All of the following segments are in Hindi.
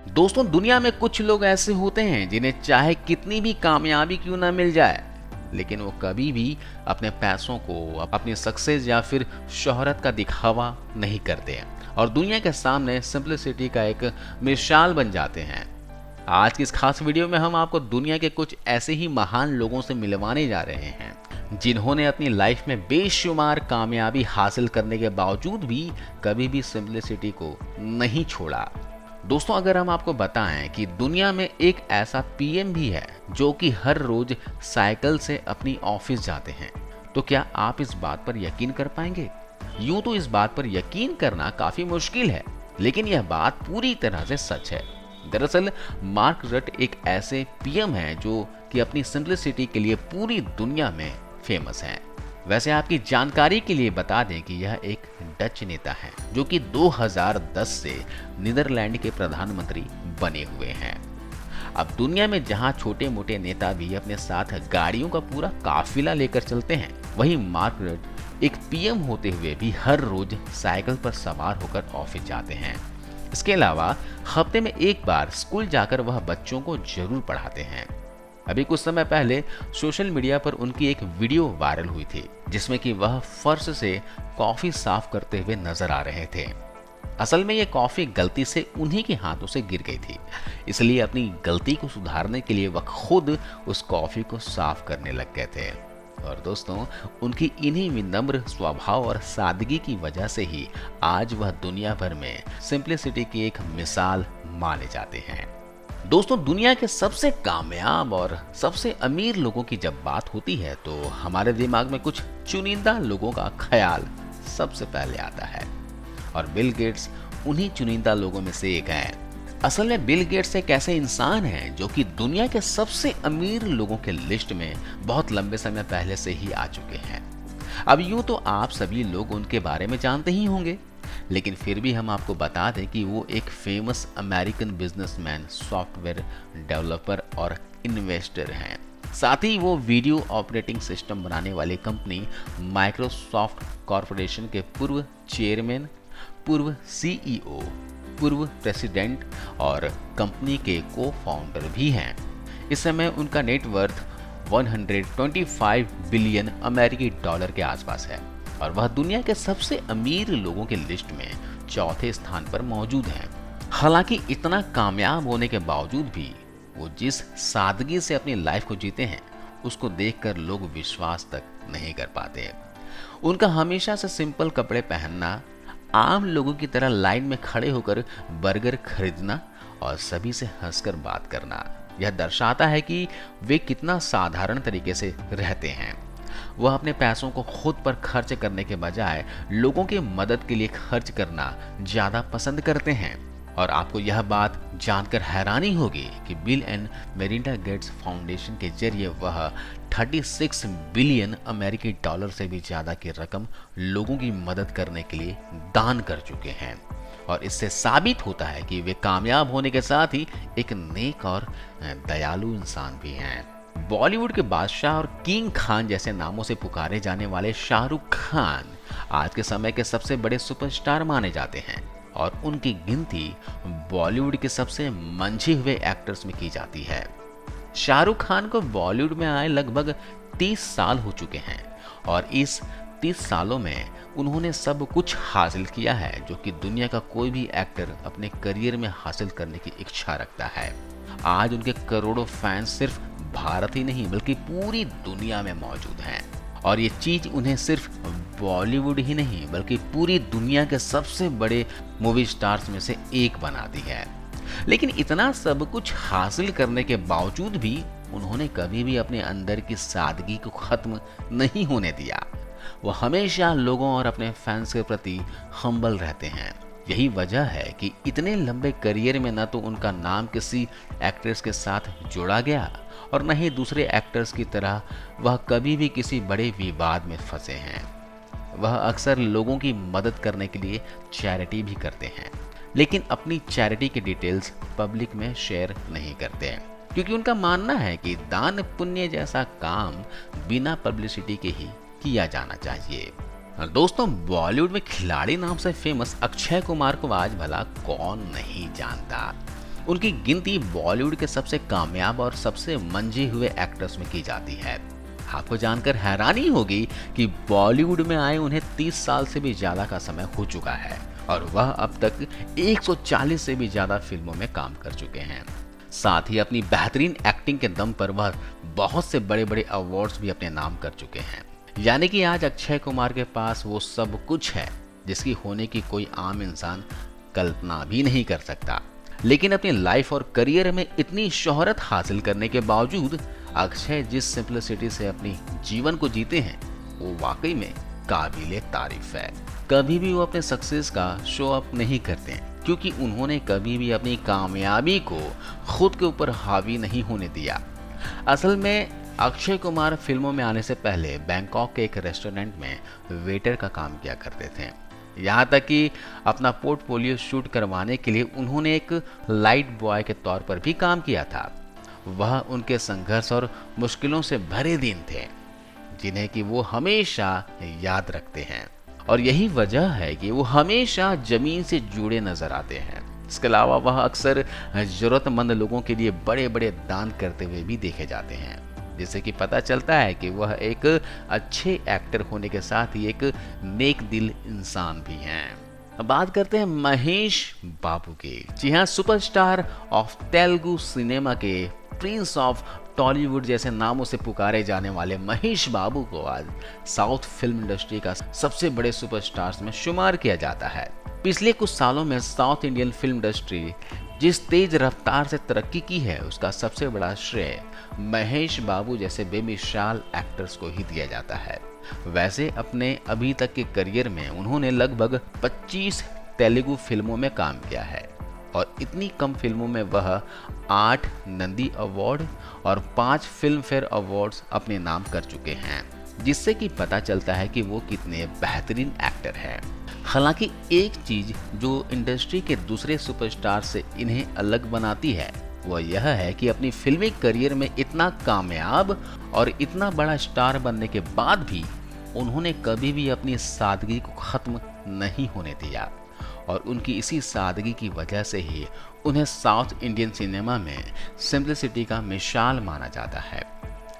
दोस्तों, दुनिया में कुछ लोग ऐसे होते हैं जिन्हें चाहे कितनी भी कामयाबी क्यों ना मिल जाए, लेकिन वो कभी भी अपने पैसों को, अपनी सक्सेस या फिर शोहरत का दिखावा नहीं करते हैं और दुनिया के सामने सिंपलिसिटी का एक मिसाल बन जाते हैं। आज की इस खास वीडियो में हम आपको दुनिया के कुछ ऐसे ही महान लोगों से मिलवाने जा रहे हैं जिन्होंने अपनी लाइफ में बेशुमार कामयाबी हासिल करने के बावजूद भी कभी भी सिंपलिसिटी को नहीं छोड़ा। दोस्तों, अगर हम आपको बताएं कि दुनिया में एक ऐसा पीएम भी है जो कि हर रोज साइकिल से अपनी ऑफिस जाते हैं, तो क्या आप इस बात पर यकीन कर पाएंगे? यूं तो इस बात पर यकीन करना काफी मुश्किल है, लेकिन यह बात पूरी तरह से सच है। दरअसल मार्क रट एक ऐसे पीएम हैं जो कि अपनी सिंपलिसिटी के लिए पूरी दुनिया में फेमस हैं। वैसे आपकी जानकारी के लिए बता दें कि यह एक डच नेता है जो कि 2010 से नीदरलैंड के प्रधानमंत्री बने हुए हैं। अब दुनिया में जहां छोटे मोटे नेता भी अपने साथ गाड़ियों का पूरा काफिला लेकर चलते हैं, वहीं मार्क रट एक पीएम होते हुए भी हर रोज साइकिल पर सवार होकर ऑफिस जाते हैं। इसके अलावा हफ्ते में एक बार स्कूल जाकर वह बच्चों को जरूर पढ़ाते हैं। अभी कुछ समय पहले सोशल मीडिया पर उनकी एक वीडियो वायरल हुई थी जिसमें कि वह फर्श से कॉफी साफ करते हुए नजर आ रहे थे। असल में यह कॉफी गलती से उन्हीं के हाथों से गिर गई थी, इसलिए अपनी गलती को सुधारने के लिए वह खुद उस कॉफी को साफ करने लग गए थे। और दोस्तों, उनकी इन्हीं विनम्र स्वभाव और सादगी की वजह से ही आज वह दुनिया भर में सिंपलिसिटी की एक मिसाल माने जाते हैं। दोस्तों, दुनिया के सबसे कामयाब और सबसे अमीर लोगों की जब बात होती है तो हमारे दिमाग में कुछ चुनिंदा लोगों का ख्याल सबसे पहले आता है और बिल गेट्स उन्हीं चुनिंदा लोगों में से एक हैं। असल में बिल गेट्स एक ऐसे इंसान हैं जो कि दुनिया के सबसे अमीर लोगों के लिस्ट में बहुत लंबे समय पहले से ही आ चुके हैं। अब यूं तो आप सभी लोग उनके बारे में जानते ही होंगे, लेकिन फिर भी हम आपको बता दें कि वो एक famous American businessman, software developer और इन्वेस्टर हैं। साथ ही वो वीडियो ऑपरेटिंग सिस्टम बनाने वाली कंपनी माइक्रोसॉफ्ट कॉरपोरेशन के पूर्व चेयरमैन, पूर्व सीईओ, पूर्व प्रेसिडेंट और कंपनी के को फाउंडर भी हैं। इस समय उनका नेटवर्थ 125 बिलियन अमेरिकी डॉलर के आसपास है और वह दुनिया के सबसे अमीर लोगों के लिस्ट में चौथे स्थान पर मौजूद हैं। हालांकि इतना कामयाब होने के बावजूद भी वो जिस सादगी से अपनी लाइफ को जीते हैं, उसको देखकर लोग विश्वास तक नहीं कर पाते। उनका हमेशा से सिंपल कपड़े पहनना, आम लोगों की तरह लाइन में खड़े होकर बर्गर खरीदना और सभी से हंसकर बात करना, यह दर्शाता है कि वे कितना साधारण तरीके से रहते हैं। वह अपने पैसों को खुद पर खर्च करने के बजाय लोगों की मदद के लिए खर्च करना ज्यादा पसंद करते हैं। और आपको यह बात जानकर हैरानी होगी कि bill and Melinda Gates foundation के जरिए वह 36 बिलियन अमेरिकी डॉलर से भी ज्यादा की रकम लोगों की मदद करने के लिए दान कर चुके हैं। और इससे साबित होता है कि वे कामयाब होने के साथ ही एक नेक और दयालु इंसान भी हैं। बॉलीवुड के बादशाह और किंग खान जैसे नामों से पुकारे जाने वाले शाहरुख खान आज के समय के सबसे बड़े सुपरस्टार माने जाते हैं और उनकी गिनती बॉलीवुड के सबसे मंझे हुए एक्टर्स में की जाती है। शाहरुख खान को बॉलीवुड में आए लगभग 30 साल हो चुके हैं और इस 30 सालों में उन्होंने सब कुछ हासिल किया है जो कि दुनिया का कोई भी एक्टर अपने करियर में हासिल करने की इच्छा रखता है। आज उनके करोड़ों फैंस सिर्फ भारत ही नहीं बल्कि पूरी दुनिया में मौजूद हैं और ये चीज उन्हें सिर्फ बॉलीवुड ही नहीं बल्कि पूरी दुनिया के सबसे बड़े मूवी स्टार्स में से एक बनाती है। लेकिन इतना सब कुछ हासिल करने के बावजूद भी उन्होंने कभी भी अपने अंदर की सादगी को खत्म नहीं होने दिया। वो हमेशा लोगों और अपने फैंस के प्रति हम्बल रहते हैं। यही वजह है कि इतने लंबे करियर में न तो उनका नाम किसी एक्ट्रेस के साथ जोड़ा गया और न ही दूसरे एक्टर्स की तरह वह कभी भी किसी बड़े विवाद में फंसे हैं। वह अक्सर लोगों की मदद करने के लिए चैरिटी भी करते हैं, लेकिन अपनी चैरिटी की डिटेल्स पब्लिक में शेयर नहीं करते हैं क्योंकि उनका मानना है कि दान पुण्य जैसा काम बिना पब्लिसिटी के ही किया जाना चाहिए। दोस्तों, बॉलीवुड में खिलाड़ी नाम से फेमस अक्षय कुमार को आज भला कौन नहीं जानता। उनकी गिनती बॉलीवुड के सबसे कामयाब और सबसे मंजे हुए एक्टर्स में की जाती है। आपको जानकर हैरानी होगी कि बॉलीवुड में आए उन्हें 30 साल से भी ज्यादा का समय हो चुका है और वह अब तक 140 से भी ज्यादा फिल्मों में काम कर चुके हैं। साथ ही अपनी बेहतरीन एक्टिंग के दम पर वह बहुत से बड़े बड़े अवार्ड्स भी अपने नाम कर चुके हैं। यानी कि आज अक्षय कुमार के पास वो सब कुछ है जिसकी होने की कोई आम इंसान कल्पना भी नहीं कर सकता। लेकिन अपनी लाइफ और करियर में इतनी शोहरत हासिल करने के बावजूद अक्षय जिस सिंपलिसिटी से अपनी जीवन को जीते हैं वो वाकई में काबिले तारीफ है। कभी भी वो अपने सक्सेस का शो अप नहीं करते हैं क्योंकि उन्होंने कभी भी अपनी कामयाबी को खुद के ऊपर हावी नहीं होने दिया। असल में अक्षय कुमार फिल्मों में आने से पहले बैंकॉक के एक रेस्टोरेंट में वेटर का काम किया करते थे। यहाँ तक कि अपना पोर्टफोलियो शूट करवाने के लिए उन्होंने एक लाइट बॉय के तौर पर भी काम किया था। वह उनके संघर्ष और मुश्किलों से भरे दिन थे जिन्हें कि वो हमेशा याद रखते हैं और यही वजह है कि वो हमेशा जमीन से जुड़े नजर आते हैं। इसके अलावा वह अक्सर जरूरतमंद लोगों के लिए बड़े बड़े दान करते हुए भी देखे जाते हैं, जिससे कि पता चलता है कि वह एक अच्छे एक्टर होने के साथ ही एक नेक दिल इंसान भी हैं। अब बात करते हैं महेश बाबू की। जी हाँ, सुपरस्टार ऑफ तेलुगु सिनेमा के प्रिंस ऑफ टॉलीवुड जैसे नामों से पुकारे जाने वाले महेश बाबू को आज साउथ फिल्म इंडस्ट्री का सबसे बड़े सुपरस्टार्स में शुमार किया जाता है। पिछले कुछ सालों में साउथ इंडियन फिल्म इंडस्ट्री जिस तेज रफ्तार से तरक्की की है उसका सबसे बड़ा श्रेय महेश बाबू जैसे बेमिसाल एक्टर्स को ही दिया जाता है। वैसे अपने अभी तक के करियर में उन्होंने लगभग 25 तेलुगु फिल्मों में काम किया है और इतनी कम फिल्मों में वह 8 नंदी अवार्ड और 5 फिल्म फेयर अवार्ड्स अपने नाम कर चुके हैं, जिससे कि पता चलता है कि वो कितने बेहतरीन एक्टर हैं। हालांकि एक चीज जो इंडस्ट्री के दूसरे सुपरस्टार से इन्हें अलग बनाती है वह यह है कि अपनी फिल्मी करियर में इतना कामयाब और इतना बड़ा स्टार बनने के बाद भी उन्होंने कभी भी अपनी सादगी को खत्म नहीं होने दिया और उनकी इसी सादगी की वजह से ही उन्हें साउथ इंडियन सिनेमा में सिंपलिसिटी का मिसाल माना जाता है।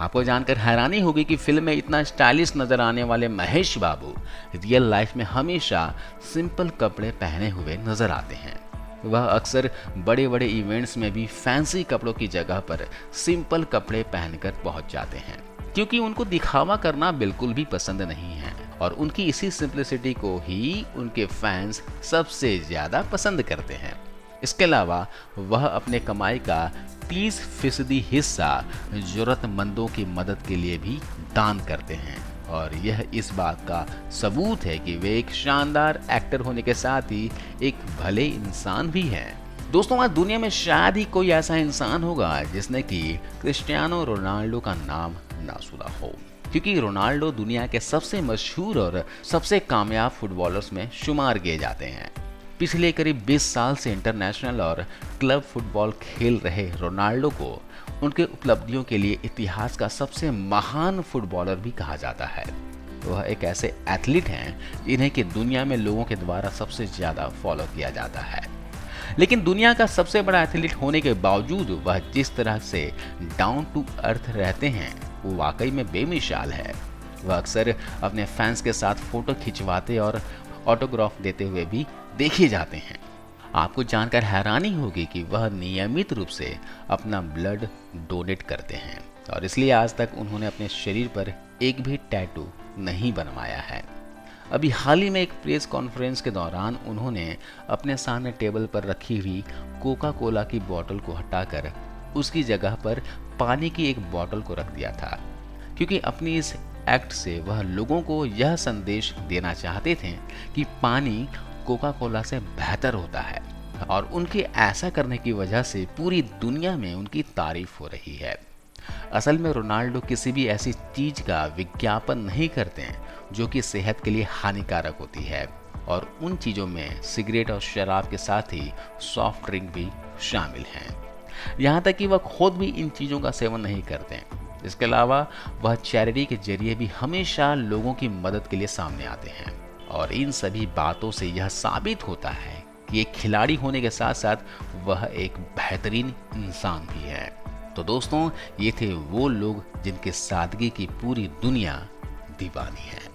आपको जानकर हैरानी होगी कि फिल्म में इतना स्टाइलिश नजर आने वाले महेश बाबू रियल लाइफ में हमेशा सिंपल कपड़े पहने हुए नजर आते हैं। वह अक्सर बड़े बड़े इवेंट्स में भी फैंसी कपड़ों की जगह पर सिंपल कपड़े पहनकर पहुंच जाते हैं क्योंकि उनको दिखावा करना बिल्कुल भी पसंद नहीं है और उनकी इसी सिंपलिसिटी को ही उनके फैंस सबसे ज्यादा पसंद करते हैं। इसके अलावा वह अपने कमाई का 30% हिस्सा जरूरतमंदों की मदद के लिए भी दान करते हैं और यह इस बात का सबूत है कि वे एक शानदार एक्टर होने के साथ ही एक भले इंसान भी हैं। दोस्तों, आज दुनिया में शायद ही कोई ऐसा इंसान होगा जिसने कि क्रिस्टियानो रोनाल्डो का नाम ना सुना हो, क्योंकि रोनाल्डो दुनिया के सबसे मशहूर और सबसे कामयाब फुटबॉलर्स में शुमार किए जाते हैं। पिछले करीब 20 साल से इंटरनेशनल और क्लब फुटबॉल खेल रहे रोनाल्डो को उनके उपलब्धियों के लिए इतिहास का सबसे महान फुटबॉलर भी कहा जाता है। वह एक ऐसे एथलीट हैं जिन्हें कि दुनिया में लोगों के द्वारा सबसे ज्यादा फॉलो किया जाता है। लेकिन दुनिया का सबसे बड़ा एथलीट होने के बावजूद वह जिस तरह से डाउन टू अर्थ रहते हैं वो वाकई में बेमिसाल है। वह अक्सर अपने फैंस के साथ फोटो खिंचवाते और ऑटोग्राफ देते हुए भी देखे जाते हैं। आपको जानकर हैरानी होगी कि वह नियमित रूप से अपना ब्लड डोनेट करते हैं और इसलिए आज तक उन्होंने अपने शरीर पर एक भी टैटू नहीं बनवाया है। अभी हाल ही में एक प्रेस कॉन्फ्रेंस के दौरान उन्होंने अपने सामने टेबल पर रखी हुई कोका कोला की बोतल को हटाकर उसकी जगह पर पानी की एक बोतल को रख दिया था, क्योंकि अपनी इस एक्ट से वह लोगों को यह संदेश देना चाहते थे कि पानी कोका कोला से बेहतर होता है और उनके ऐसा करने की वजह से पूरी दुनिया में उनकी तारीफ हो रही है। असल में रोनाल्डो किसी भी ऐसी चीज का विज्ञापन नहीं करते हैं जो कि सेहत के लिए हानिकारक होती है और उन चीजों में सिगरेट और शराब के साथ ही सॉफ्ट ड्रिंक भी शामिल हैं। यहाँ तक कि वह खुद भी इन चीजों का सेवन नहीं करते हैं। इसके अलावा वह चैरिटी के जरिए भी हमेशा लोगों की मदद के लिए सामने आते हैं और इन सभी बातों से यह साबित होता है कि एक खिलाड़ी होने के साथ साथ वह एक बेहतरीन इंसान भी है। तो दोस्तों, ये थे वो लोग जिनके सादगी की पूरी दुनिया दीवानी है।